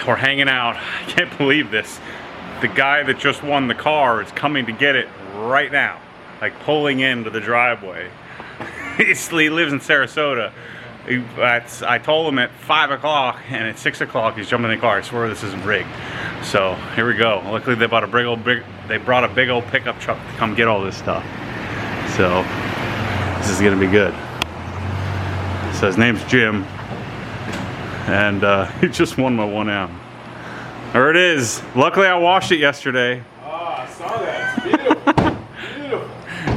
we're hanging out. I can't believe this. The guy that just won the car is coming to get it right now, like pulling into the driveway. He lives in Sarasota. I told him at 5 o'clock, and at 6 o'clock he's jumping in the car. I swear this isn't rigged. So here we go. Luckily they brought a big old pickup truck to come get all this stuff. So this is gonna be good. So his name's Jim, and he just won my 1M. There it is. Luckily I washed it yesterday. Oh, I saw that. It's beautiful. Beautiful.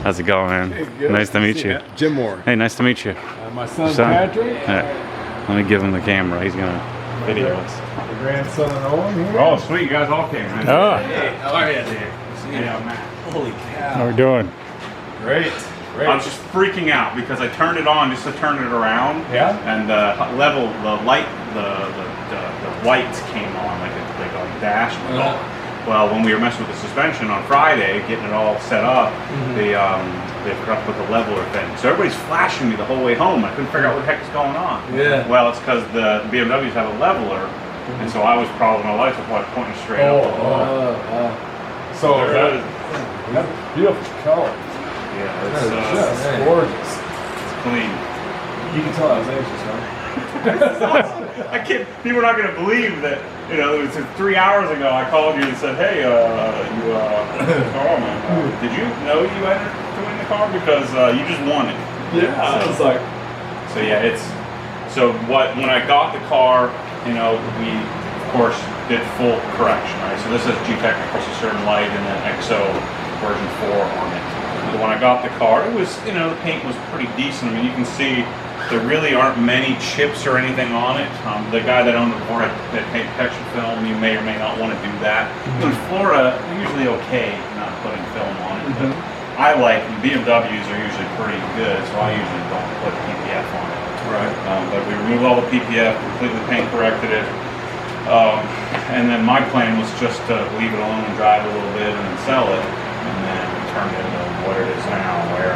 How's it going, man? Hey, nice to meet you. Jim Moore. Hey, nice to meet you. My son Patrick. Yeah. Let me give him the camera. He's gonna video us. The grandson of Owen here. Oh, sweet. You guys all came, man. Oh. Hey, how are you? Yeah, man. Holy cow. How we doing? Great. Great. I was just freaking out because I turned it on just to turn it around. Yeah. And the light, the lights came on like a dash. Well, when we were messing with the suspension on Friday, getting it all set up, they forgot to put the leveler thing. So everybody's flashing me the whole way home. I couldn't figure out what the heck is going on. Yeah. Well, it's because the BMWs have a leveler, and so I was probably my lights were probably pointing straight up. So There it is. that's beautiful color. Yeah, That's it's just gorgeous. clean. You can tell I was anxious, right? I can't. People are not going to believe that. You know, it was 3 hours ago. I called you and said, "Hey, oh man, did you know you entered to win the car because you just won it?" Yeah. I was like, So yeah, when I got the car, you know, we of course did full correction, right? So this is G-Technical Certain Light and then XO version 4 on it. So when I got the car, it was, you know, the paint was pretty decent. I mean, you can see there really aren't many chips or anything on it. The guy that owned the car had paint protection film. You may or may not want to do that. In Florida, they're usually okay not putting film on it. But I like BMWs are usually pretty good, so I usually don't put PPF on it. right. But we removed all the PPF, completely paint corrected it. And then my plan was just to leave it alone and drive a little bit and then sell it. And then turn it into what it is now, where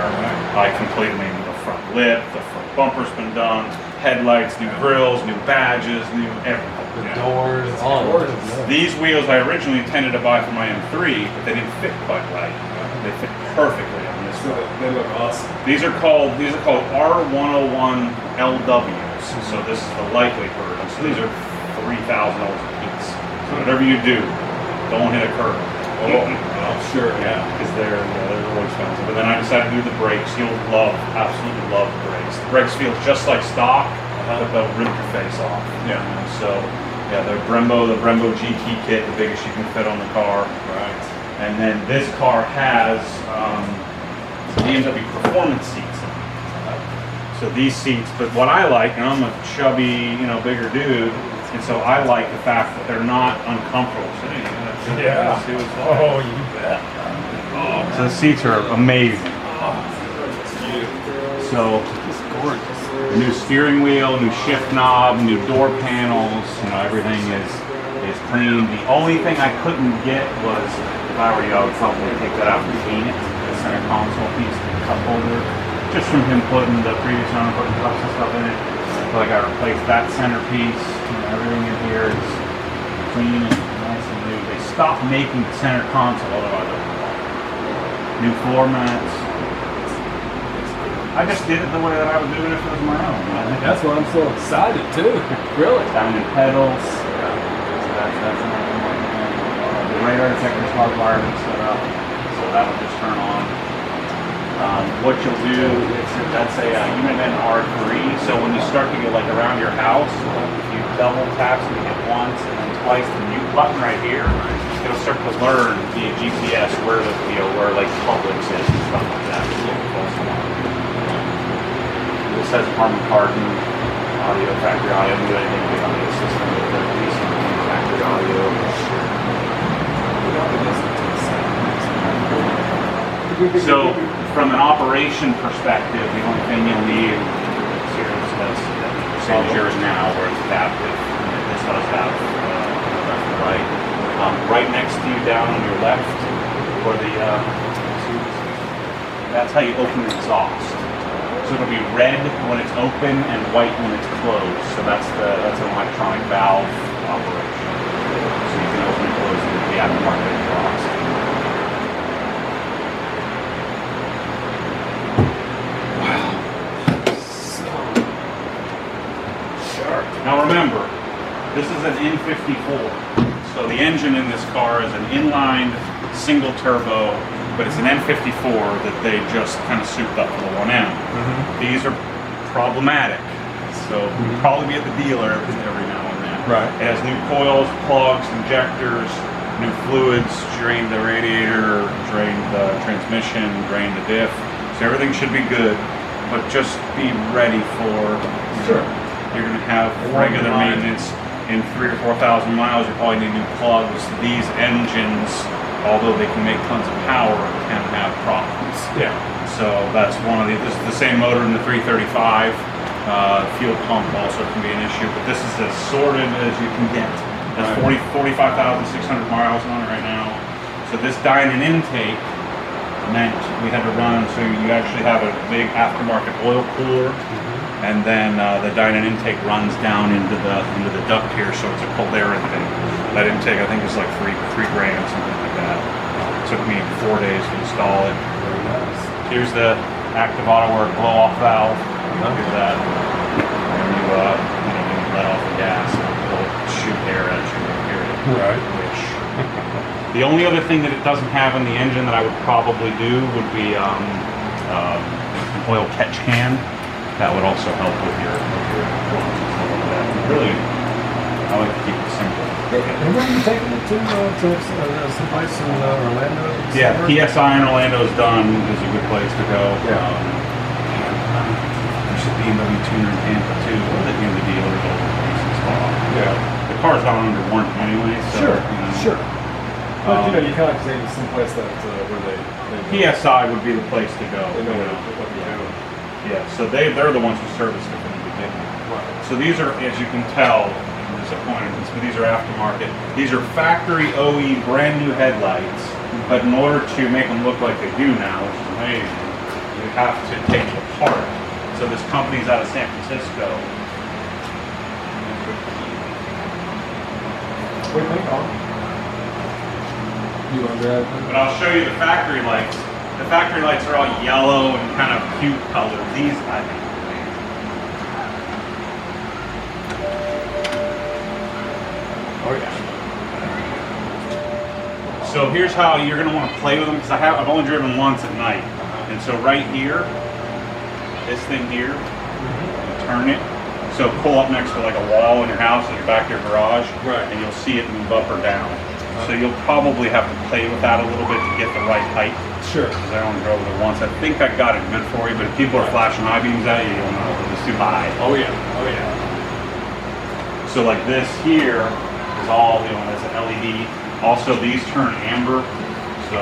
I completely the front lip, the front bumper's been done, headlights, new grills, new badges, new everything. The doors, all gorgeous. These wheels I originally intended to buy for my M3, but they didn't fit quite right. They fit perfectly on this one. They look awesome. These are called R101 LWs. So this is the lightweight version. So these are $3,000 a piece. So whatever you do, don't hit a curb. I'm sure. Yeah, because they're really expensive. But then I decided to do the brakes. You'll absolutely love the brakes. The brakes feel just like stock, but they'll rip your face off. Yeah. So, yeah, the Brembo GT kit, the biggest you can fit on the car. Right. And then this car has BMW performance seats. So these seats, but what I like, and I'm a chubby, you know, bigger dude, and so I like the fact that they're not uncomfortable. So, Yeah. see what's like. Oh, you bet. So the seats are amazing. It's beautiful. So It's gorgeous. new steering wheel, new shift knob, new door panels, you know, everything is clean. The only thing I couldn't get was, if I were you, I would probably take that out and paint it, the center console piece, the cup holder, just from him putting the previous owner putting cups and stuff in it. So I got to replace that centerpiece, you know, everything in here is clean and nice and new. They stopped making the center console, otherwise I would have bought it. New floor mats. I just did it the way that I was doing it if it was my own. That's why I'm so excited too. Really. Diamond pedals. So that's another one. The radar detector's hardwired and set up, so that'll just turn on. What you'll do is that's a Unit R3. So when you start to get like around your house, if you double tap, so you hit once and then twice the mute button right here, it'll start to learn via GPS where the where like Publix is and stuff like that. This has Harman Kardon audio, factory audio, do anything with the audio system, but they're decent factory audio. So, from an operation perspective, the only thing you'll need is here, that's the same as yours now, where it's adaptive. This does have left and right. Right next to you, down on your left, where the that's how you open the exhaust. So it'll be red when it's open and white when it's closed. So that's an electronic valve operation. aftermarket exhaust. Now remember, this is an N54, so the engine in this car is an inline single turbo, but it's an N54 that they just kind of souped up for the 1M. These are problematic, so we'll probably be at the dealer every now and then. Right. It has new coils, plugs, injectors, new fluids, drain the radiator, drain the transmission, drain the diff, so everything should be good, but just be ready for... Sure. You're going to have regular maintenance in 3,000 or 4,000 miles. You probably need new plugs. These engines, although they can make tons of power, can have problems. Yeah. So that's one of the. This is the same motor in the 335. Fuel pump also can be an issue, but this is as sorted as you can get. That's 45,600 miles on it right now. So this dynon intake meant we had to run. So you actually have a big aftermarket oil cooler. And then the dynon intake runs down into the duct here, so it's a cold air intake. That intake, I think, is like three grand, something like that. It took me 4 days to install it. Here's the active auto work blow-off valve. Here's that. And you let off the gas, and it'll shoot air at you here. Right. Which the only other thing that it doesn't have in the engine that I would probably do would be an oil catch can. That would also help with your plugs and stuff like that. Really, I like to keep it simple. And where are you taking it to someplace in Orlando? Yeah, PSI in Orlando is done. Is a good place to go. Yeah. There's a BMW tuner in Tampa too. That the dealers all over the place in Spa. Yeah. The car's not under warranty anyway. So, Sure. You know, Sure. But you kind of like to take it someplace that where they PSI would be the place to go. They know what they're doing. Yeah, so they're the ones who service it from the beginning. Right. So these are, as you can tell, I'm disappointed, but these are aftermarket. These are factory OE brand new headlights, but in order to make them look like they do now, which is amazing, you have to take it apart. So this company's out of San Francisco. Wait, hang on. You want that? But I'll show you the factory lights. The factory lights are all yellow and kind of cute colors. These, I think, are amazing. Oh yeah. So here's how you're going to want to play with them, because I've only driven once at night. And so right here, this thing here, you turn it. So pull up next to like a wall in your house in your back of your garage, Right. and you'll see it move up or down. So you'll probably have to play with that a little bit to get the right height. Sure. Because I only drove it once. I think I got it good for you, but if people are flashing high beams at you, you'll know if it's too high. Oh yeah. Oh yeah. So like this here is all, that's an LED. Also, these turn amber. So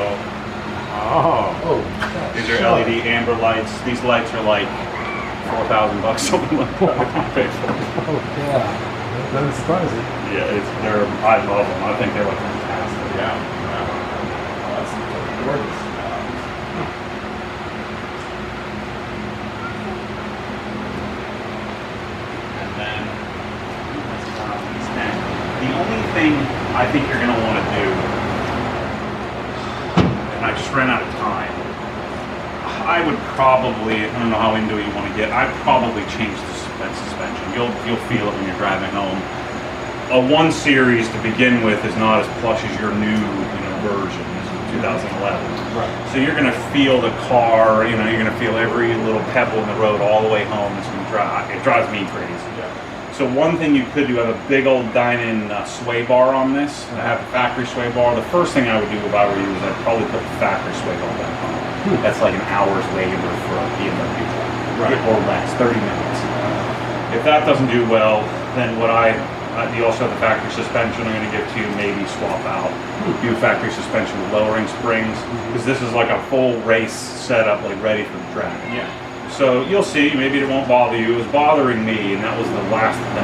Oh. these are LED amber lights. These lights are like $4,000, something like that. Oh yeah. That doesn't surprise you. Yeah, I love them. I think they're like fantastic. Yeah. That's gorgeous. And then the only thing I think you're going to want to do, and I just ran out of time, I would probably, I don't know how into it you want to get, I'd probably change that suspension. You'll feel it when you're driving home. A 1 Series to begin with is not as plush as your new version. This is 2011. Right. So you're going to feel the car, you're going to feel every little pebble in the road all the way home. It's going to drive. It drives me crazy. Yeah. So one thing you could do, have a big old dynon sway bar on this. I have a factory sway bar. The first thing I would do if I were you is I'd probably put the factory sway bar back on. That's like an hour's labor for a BMW. Right. Or less, 30 minutes. If that doesn't do well, then you also have the factory suspension I'm going to give to you, maybe swap out. Do factory suspension with lowering springs, because this is like a full race setup, like ready for the track. Yeah. So you'll see, maybe it won't bother you. It was bothering me, and that was the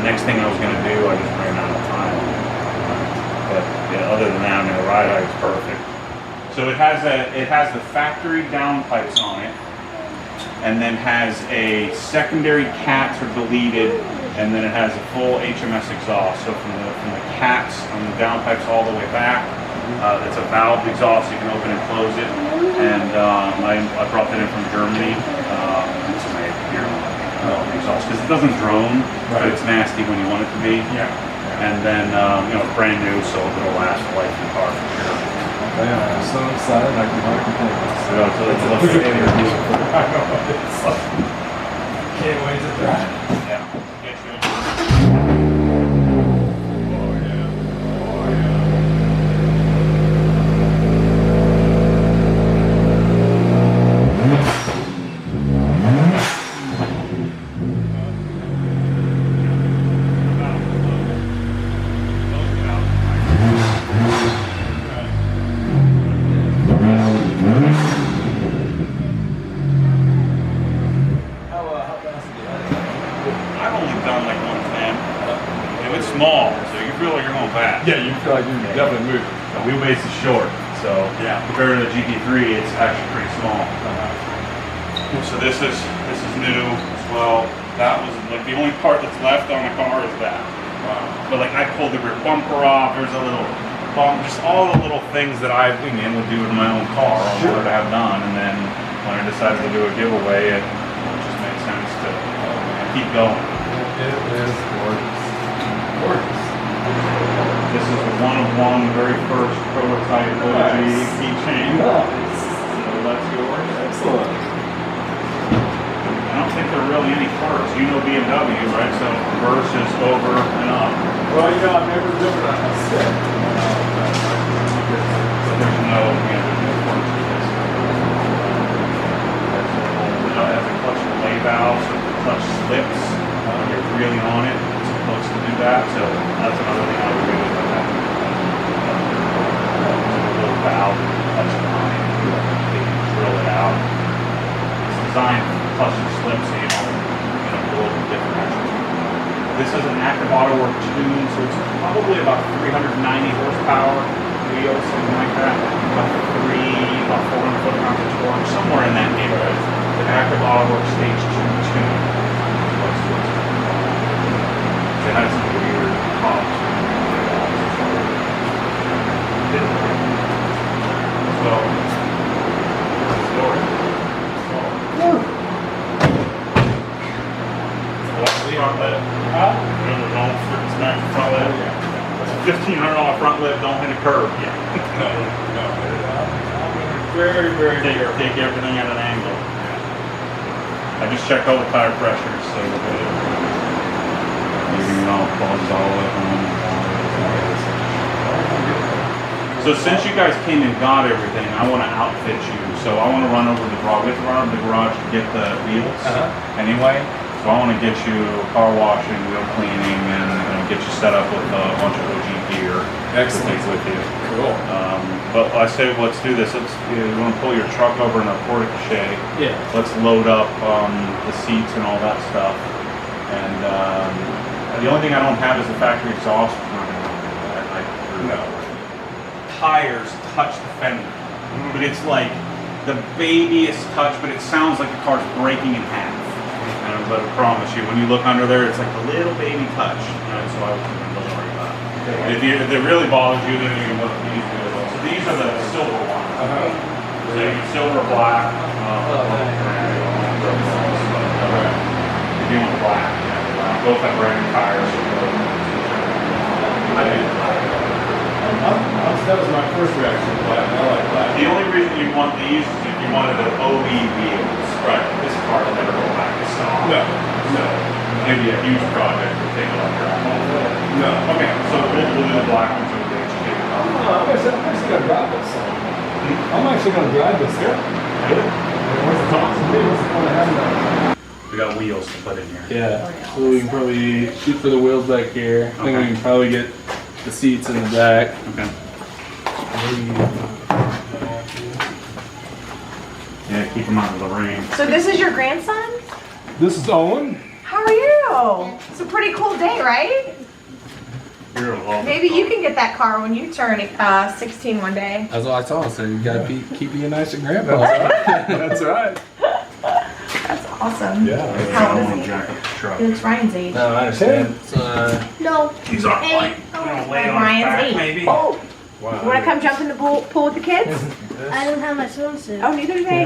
next thing I was going to do. I just ran out of time. But yeah, other than that, the ride height is perfect. So it has the factory downpipes on it, and then has a secondary cats are deleted, and then it has a full HMS exhaust. So from the cats on the downpipes all the way back, It's a valve exhaust, you can open and close it. And I brought that in from Germany. It's made here. Exhaust, because it doesn't drone, but it's nasty when you want it to be. Yeah. And then, you know, it's brand new, so it'll last the life of the car for sure. Man, I'm so excited I can hardly contain myself. So it's a little bit I know, it's like, can't wait to drive. Yeah. Get you. Oh yeah. Oh yeah. I've only done like 110. It's small, so you feel like you're going fast. Yeah, you feel like you're definitely moving. The wheelbase is short, so Yeah. compared to the GT3, it's actually pretty small. So this is new as well. That was like the only part that's left on the car is that. But like I pulled the rear bumper off. There's a little bump, just all the little things that I again would do in my own car. I wanted to have done, and then when I decided to do a giveaway, it just made sense to keep going. It is gorgeous. Gorgeous. This is the one of very first prototype OG keychain. Nice. So that's yours. Excellent. I don't think there are really any quirks. You know BMW, right? So reverse is over and up. Well, you know, I've never driven a set. So there's no, there's no quirks to this. It has a clutch delay valve, so the clutch slips. When you're really on it, it's supposed to do that. So that's another thing I would do with that. A little valve, clutch behind. They can drill it out. It's designed for clutch and slip, so you don't go a little different. This is an active auto work tune, so it's probably about 390 horsepower wheels, something like that. About 400 foot-pounds of torque, somewhere in that neighborhood. The active auto work stage 2 tune. It has some weird pops. So, story. Front lip. Remember, don't freaking smack the front lip. It's a $1,500 front lip, don't hit a curb yet. No. Very, very careful. Take everything at an angle. I just checked all the tire pressures, so we're good. Leaving it all plugs all the way home. So since you guys came and got everything, I want to outfit you. So I want to run over to the garage. We have to run over to the garage to get the wheels anyway. So I want to get you car washing, wheel cleaning, and get you set up with a bunch of OG gear. Excellent. With you. Cool. But I say let's do this. You want to pull your truck over in a porta cachet. Yeah. Let's load up the seats and all that stuff. And the only thing I don't have is the factory exhaust. No. Tires touch the fender, but it's like the babyest touch, but it sounds like the car's breaking in half. But I promise you, when you look under there, it's like a little baby touch. So I wouldn't worry about it. If it really bothers you, then you can look at these as well. So these are the silver ones. So you can silver, black. If you want black, both have brand new tires. That was my first reaction. Black. I like black. The only reason you want these is if you wanted an OE wheels. Right. This car will never go back to stock. No. So maybe a huge project to take it off your own. No. Okay, so we'll do the black ones with the HQ. I'm actually going to drive this. I'm actually going to drive this here. What's the top? What's the point of having that? We got wheels to put in here. Yeah, so we can probably shoot for the wheels back here. I think we can probably get the seats in the back. Okay. Yeah, keep them out of the rain. So this is your grandson? This is Owen. How are you? It's a pretty cool day, right? You're a love. Maybe you can get that car when you turn 16 one day. That's what I told him. So you gotta keep being nice to grandpa. That's right. That's awesome. Yeah. How I old want to is he? jack up the truck. It's Ryan's age. No, I understand. No. He's our Hey. light. Oh, Lay it on his Ryan's back, age. maybe. Oh. Wow. You want to come jump in the pool with the kids? I don't have my swimsuit. Oh, neither do they.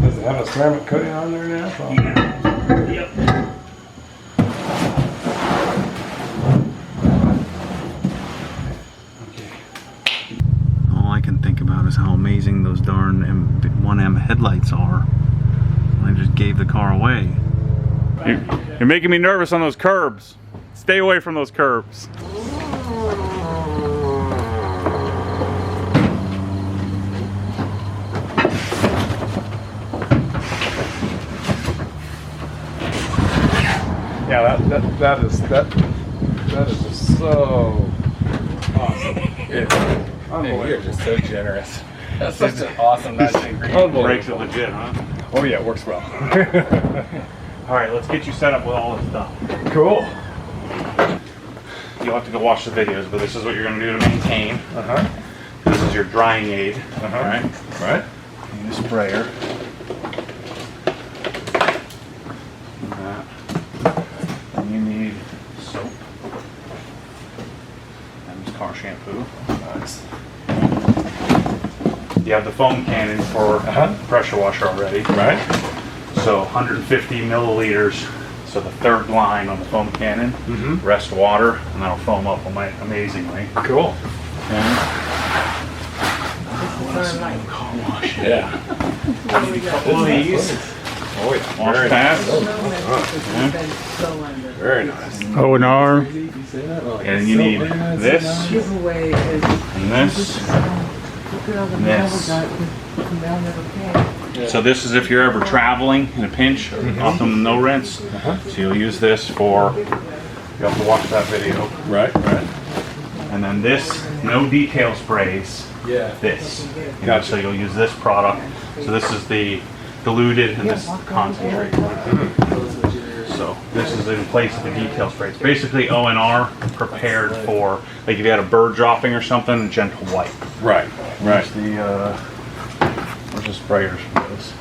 Does it have a ceramic coating on there now? Yep. All I can think about is how amazing those darn 1M headlights are. I just gave the car away. You're making me nervous on those curbs. Stay away from those curbs. Yeah, that is just so awesome. You're just so generous. That's such an awesome, nice thing. Brakes are legit, huh? Oh yeah, it works well. All right, let's get you set up with all this stuff. Cool. You'll have to go watch the videos, but this is what you're going to do to maintain. This is your drying aid. All right. Right. You need a sprayer. And that. And you need soap. And this car shampoo. Nice. You have the foam cannon for pressure washer already. Right. So 150 milliliters. So the third line on the foam cannon. Rest water, and that'll foam up amazingly. Cool. Car wash. Yeah. A couple of these. Oh yeah. Wash Very pads. nice. Very nice. O&R. And you need this, and this, and this. So this is if you're ever traveling in a pinch, optimum no rinse. So you'll use this for, you'll have to watch that video. Right. Right. And then this, no detail sprays, this. So you'll use this product. So this is the diluted and this is the concentrate. So this is in place of the detail spray. It's basically O&R prepared for, like if you had a bird dropping or something, a gentle wipe. Right. Right. Where's the sprayers for this?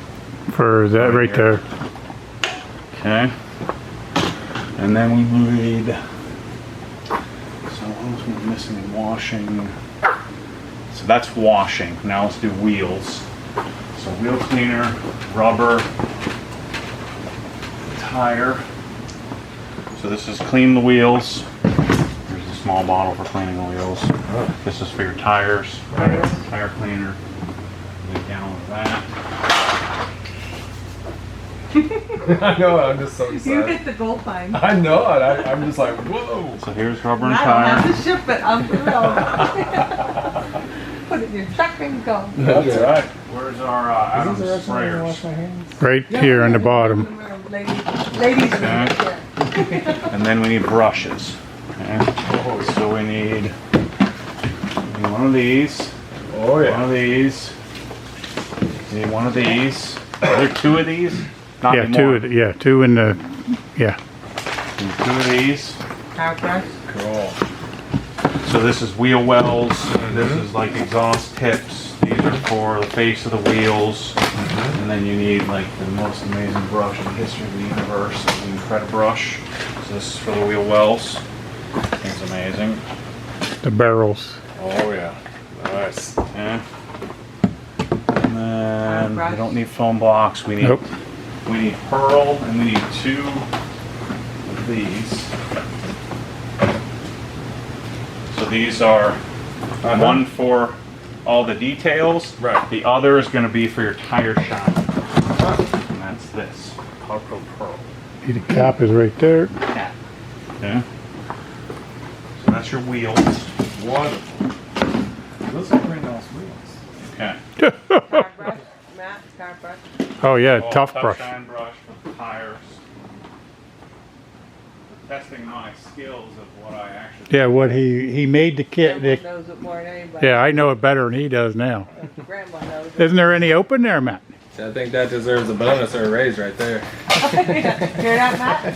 For that right there. Okay. And then we need, so what else am I missing in washing? So that's washing. Now let's do wheels. So wheel cleaner, rubber, tire. So this is clean the wheels. Here's a small bottle for cleaning the wheels. This is for your tires. Tire cleaner. A gallon of that. I know. I'm just so excited. You hit the gold line. I know it. I'm just like, whoa. So here's rubber and I don't tire. have to ship it. I'm thrilled. Put it in your truck and go. That's right. Where's our Adams sprayers? Right here on the bottom. Ladies. Okay. And then we need brushes. Okay. So we need one of these. Oh One yeah. of these. We need one of these. Are there two of these? Not Yeah, anymore. two in the, yeah. We need two of these. Cool. So this is wheel wells. This is like exhaust tips. These are for the face of the wheels. And then you need like the most amazing brush in the history of the universe, the Incredibrush. So this is for the wheel wells. It's amazing. The barrels. Oh yeah. Nice. Okay. And then we don't need foam blocks. We need we need pearl, and we need two of these. So these are one for all the details. Right. The other is going to be for your tire shine. And that's this. Carpro Pearl. The cap is right there. Cap. Okay. So that's your wheels. Wonderful. Those are pretty nice wheels. Okay. Car brush. Matt, car brush. Oh yeah, Oh, tough brush. Shine brush for the tires. Testing my skills of what I actually. Yeah, what he made the kit. Grandma knows it more than anybody. Yeah, I know it better than he does now. Grandma knows it. Isn't there any open there, Matt? I think that deserves a bonus or a raise right there. Hear that, Matt?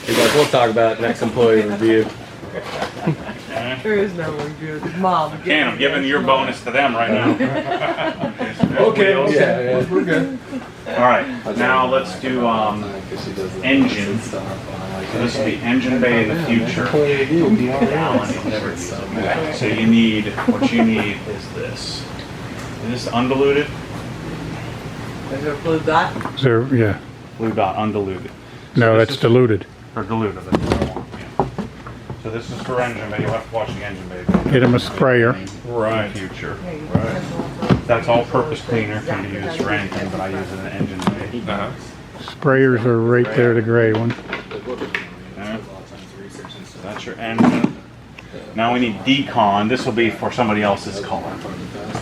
He's like, we'll talk about it next employee review. Okay. There is no review. Mom. Again, I'm giving your bonus to them right now. Okay, so there's Okay. wheels. Yeah. We're good. All right, now let's do engine. So this is the engine bay in the future. Alan, you'll never use it. So you need, what you need is this. Is this undiluted? Is there a blue dot? Is there, yeah. Blue dot, undiluted. No, this that's is- diluted. Or diluted, that's what I want, yeah. So this is for engine bay, you'll have to watch the engine bay. Get him a sprayer. Right. In the future. That's all-purpose cleaner, can be used for anything, but I use it in engine bay. Sprayers are right there, the gray one. Yeah. So that's your engine. Now we need decon. This will be for somebody else's car,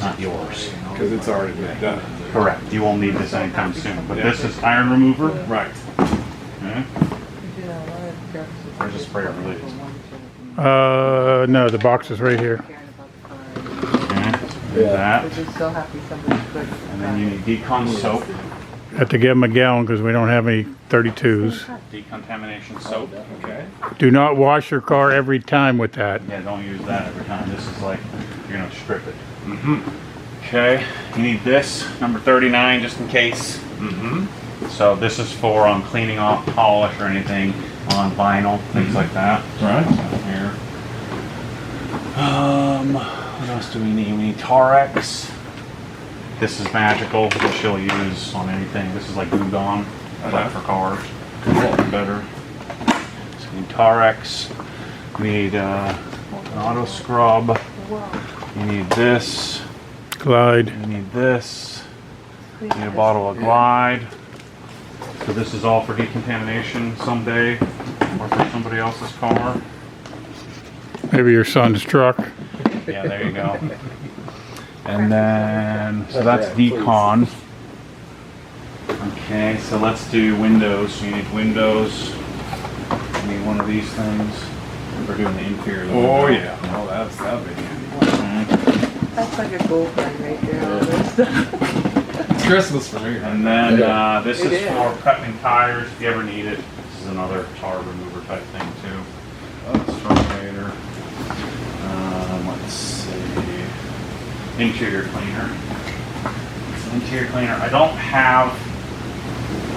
not yours. Because it's already been done. Correct. You won't need this anytime soon. But this is iron remover. Right. Yeah. Where's the sprayer release? No, the box is right here. Okay. Do that. We're just so happy somebody could. And then you need decon soap, Have to give them a gallon because we don't have any 32s. decontamination soap. Okay. Do not wash your car every time with that. Yeah, don't use that every time. This is like, you're gonna strip it. Okay, you need this, number 39, just in case. So this is for cleaning off polish or anything on vinyl, things like that. Right. Here. What else do we need? We need Tarex. This is magical, which you'll use on anything. This is like Glue Gone, but for cars. Better. So we need Tarex. We need an auto scrub. You need this. Glide. You need this. You need a bottle of Glide. So this is all for decontamination someday, or for somebody else's car. Maybe your son's truck. Yeah, there you go. And then, so that's decon. Okay, so let's do windows. So you need windows. You need one of these things. We're doing the interior. Of the Oh window. yeah. Oh, that'd be handy. That's like a gold mine right there. All this stuff. It's Christmas for me. And then this It is is. for prepping tires if you ever need it. This is another tar remover type thing too. Terminator. Let's see. Interior cleaner. It's an interior cleaner. I don't have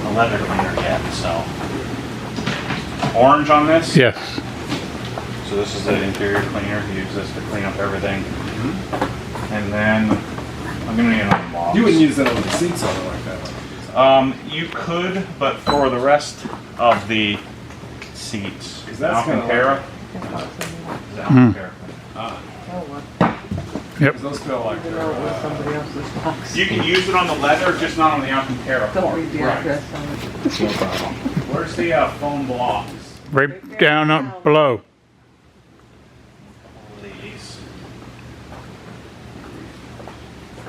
a leather cleaner yet, so. Orange on this? Yes. So this is the interior cleaner. You use this to clean up everything. And then I'm gonna need another box. You wouldn't use that on the seats on it like that. You could, but for the rest of the seats. Is that kinda Alcantara? Is Alcantara. Oh, well, Yep. Because those feel like you know, it was somebody else's box. You can use it on the leather, just not on the Alcantara Don't part. read the Right. address on it. no problem. Where's the foam blocks? Right down up below. These.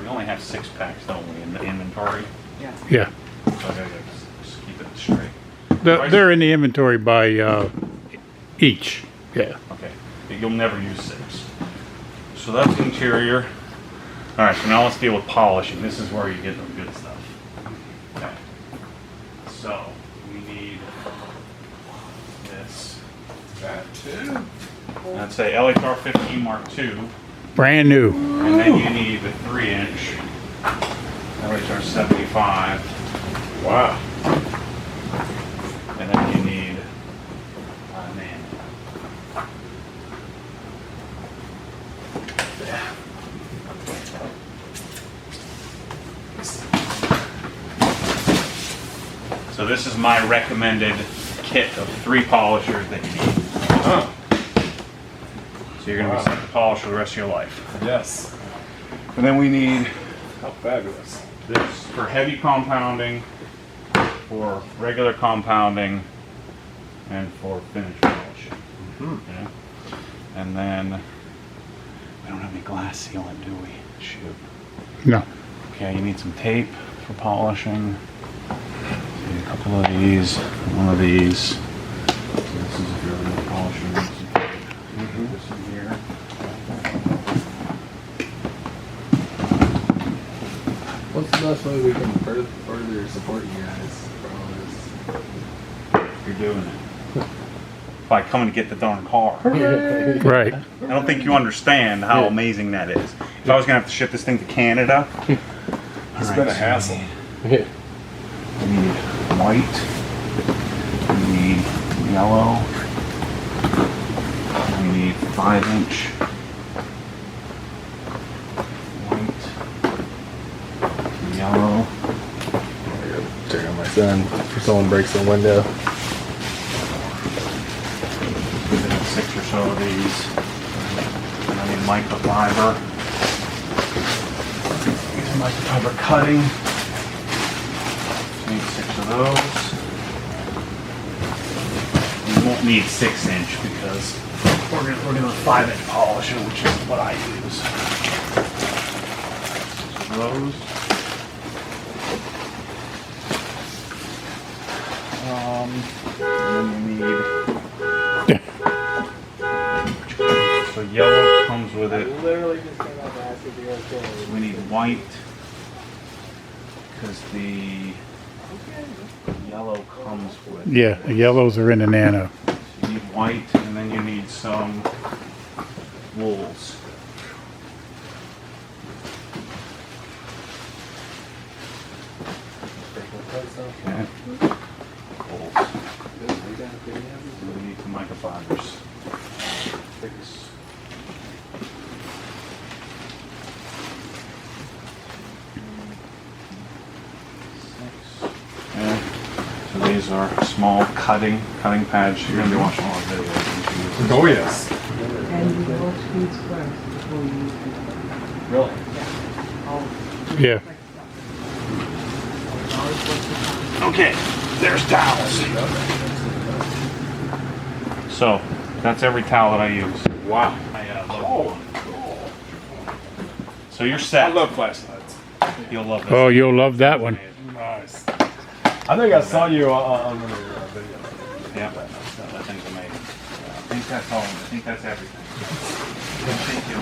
We only have 6 packs, don't we, in the inventory? Yeah. Yeah. So I gotta just keep it straight. They're in the inventory by each. Yeah. Okay, but you'll never use 6. So that's interior. All right, so now let's deal with polishing. This is where you get the good stuff. Okay. So we need this. That too. That's a LHR 15 Mark II, Brand new. and then you need the 3-inch LHR 75, Wow. and then you need man. So this is my recommended kit of 3 polishers that you need. Huh. So you're going to be set to polish for the rest of your life. Yes. And then we need How fabulous. this for heavy compounding, for regular compounding, and for finish polishing. Okay? And then we don't have any glass sealant, do we? Shoot. No. Okay, you need some tape for polishing. So a couple of these, one of these. So this is if you're really polishing. You need some tape. This in here. What's the best way we can further support you guys for all this? You're doing it. By coming to get the darn car. Right. I don't think you understand how amazing that is. If I was gonna have to ship this thing to Canada, It's been a hassle. white. We need yellow. We need 5-inch white, yellow. Turn on my son for someone breaks the window. 6 or so of these. And I need microfiber. These are microfiber cutting. Need 6 of those. We won't need 6-inch because we're doing 5-inch polishing, which is what I use. So those. And then we need. So yellow comes with it. Literally just came out to ask if you're okay. We need white because the yellow comes with. Yeah, the yellows are in the Nano. You need white, and then you need some wools. Okay. Wools. We need some microfibers. Okay. So these are small cutting pads. You're going to be watching a lot of videos. Oh, yes. And you wash these first before you use them. Really? Yeah. Okay, there's towels. So, that's every towel that I use. Wow. Oh. So you're set. I love flashlights. You'll love this. Oh, you'll love that one. Nice. I think I saw you on one of your videos. Yeah, that thing's amazing. I think that's all. I think that's everything. I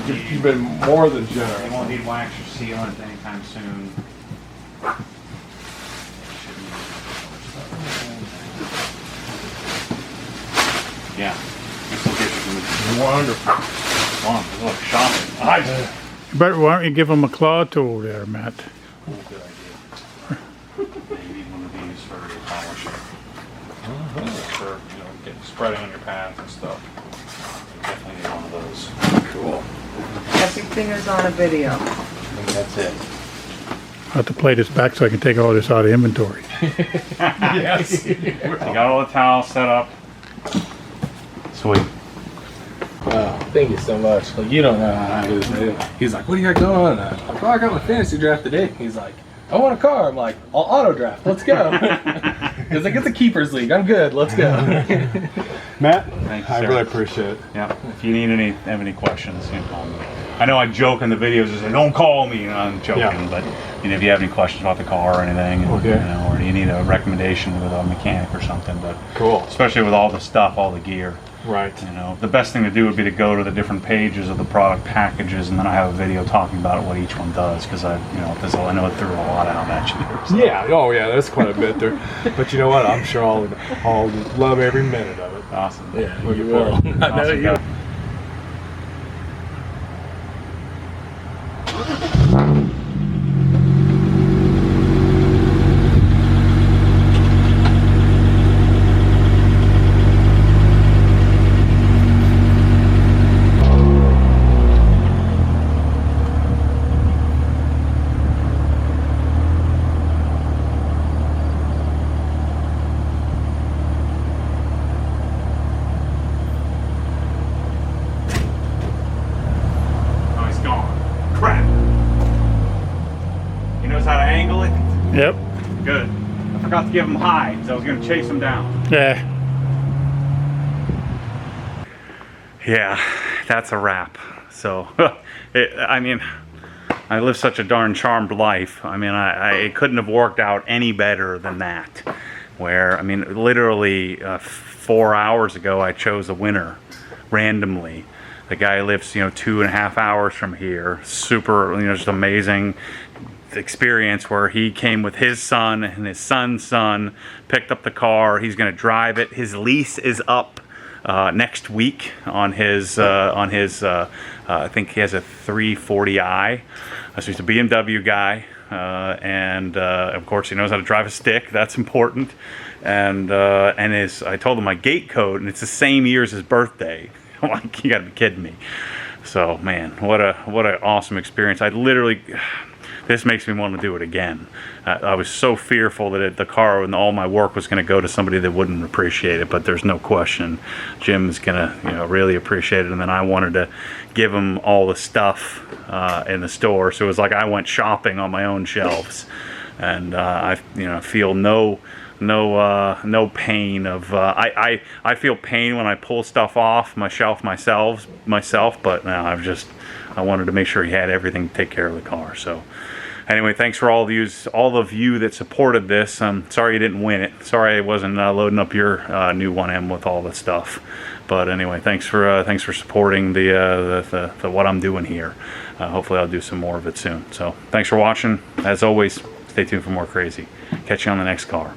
think You've been more than you generous. won't need wax or sealant anytime soon. Yeah. This will get you Wonderful. look, shopping. But why don't you give them a claw tool there, Matt? Good idea. You need one of these for your polishing. For, getting spreading on your path and stuff. You definitely need one of those. Cool. Everything is on a video. I think that's it. I'll have to play this back so I can take all this out of inventory. Yes. You got all the towels set up. Sweet. Wow, thank you so much. Like, you don't know how it is. He's like, what do you got going on? I'm like, oh, I got my fantasy draft today. He's like, I want a car. I'm like, I'll auto draft. Let's go. He's like, it's a keepers league. I'm good. Let's go. Matt, Thank you, I sir. really appreciate it. Yeah. If you need have any questions, you can call me. I know I joke in the videos and say, don't call me. I'm joking, Yeah. but if you have any questions about the car or anything, Okay. or you need a recommendation with a mechanic or something, but Cool. especially with all the stuff, all the gear. Right. The best thing to do would be to go to the different pages of the product packages, and then I have a video talking about what each one does, because I know it threw a lot out at you. So. Yeah. Oh, yeah. There's quite a bit there. But you know what? I'm sure I'll love every minute of it. Awesome. Yeah, you Looking will. forward. I know Awesome you guy. will. Oh, he's gone. Crap. He knows how to angle it. Yep. Good. I forgot to give him hides. I was going to chase him down. Yeah. Yeah, that's a wrap. So, I live such a darn charmed life. It couldn't have worked out any better than that. Where, literally 4 hours ago, I chose a winner randomly. The guy lives, 2.5 hours from here. Super, just amazing experience where he came with his son and his son's son, picked up the car. He's going to drive it. His lease is up next week on his I think he has a 340i. So he's a BMW guy, and of course he knows how to drive a stick. That's important. And I told him my gate code, and it's the same year as his birthday. I'm like, you gotta be kidding me. So man, what an awesome experience. This makes me want to do it again. I was so fearful that the car and all my work was going to go to somebody that wouldn't appreciate it, but there's no question Jim's going to really appreciate it. And then I wanted to give him all the stuff in the store, so it was like I went shopping on my own shelves, and I feel no pain of I feel pain when I pull stuff off my shelf myself, but now I wanted to make sure he had everything to take care of the car. So anyway, thanks for all of you that supported this. I'm sorry you didn't win it. Sorry I wasn't loading up your new 1M with all the stuff. But anyway, thanks for supporting the what I'm doing here. Hopefully I'll do some more of it soon. So thanks for watching. As always, stay tuned for more crazy. Catch you on the next car.